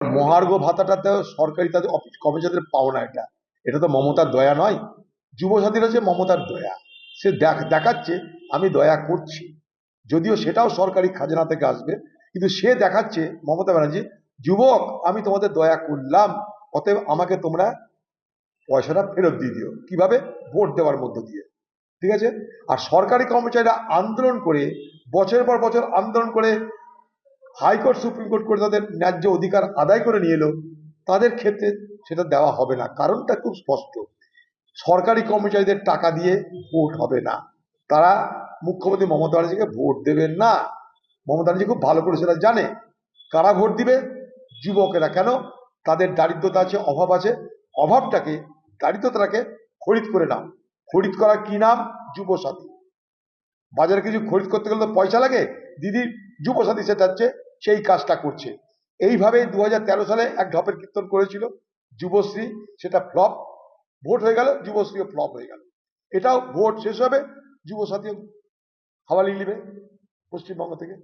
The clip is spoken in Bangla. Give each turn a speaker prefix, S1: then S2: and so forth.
S1: মহার্ঘ ভাতাটা সরকারি তাদের অফিস কর্মচারীদের পাওনা। এটা এটা তো মমতার দয়া নয়। যুবসাথীর হচ্ছে মমতার দয়া। সে দেখাচ্ছে আমি দয়া করছি, যদিও সেটাও সরকারি খাজনা থেকে আসবে, কিন্তু সে দেখাচ্ছে মমতা ব্যানার্জি, যুবক আমি তোমাদের দয়া করলাম, অতএব আমাকে তোমরা পয়সাটা ফেরত দিয়ে দিও। কিভাবে? ভোট দেওয়ার মধ্য দিয়ে। ঠিক আছে। আর সরকারি কর্মচারীরা আন্দোলন করে, বছরের পর বছর আন্দোলন করে হাইকোর্ট সুপ্রিম কোর্ট করে তাদের ন্যায্য অধিকার আদায় করে নিয়ে এলো, তাদের ক্ষেত্রে সেটা দেওয়া হবে না। কারণটা খুব স্পষ্ট, সরকারি কর্মচারীদের টাকা দিয়ে ভোট হবে না। তারা মুখ্যমন্ত্রী মমতা ব্যানার্জিকে ভোট দেবেন না। মমতা ব্যানার্জি খুব ভালো করে সেটা জানে। কারা ভোট দিবে? যুবকেরা। কেন? তাদের দারিদ্রতা আছে, অভাব আছে। অভাবটাকে, দারিদ্রতাকে খরিদ করে নাও। খরিদ করা কি নাম? যুবসাথী। বাজারে কিছু খরিদ করতে গেলে তো পয়সা লাগে। দিদি যুবসাথী সেটা হচ্ছে সেই কাজটা করছে। এইভাবে 2013 সালে এক ঢপের কীর্তন করেছিল যুবশ্রী, সেটা ফ্লপ। ভোট হয়ে গেল, যুবশ্রীও ফ্লপ হয়ে গেল। এটাও ভোট শেষ হবে, যুবসাথী হাওয়ালি নেবে পশ্চিমবঙ্গ থেকে।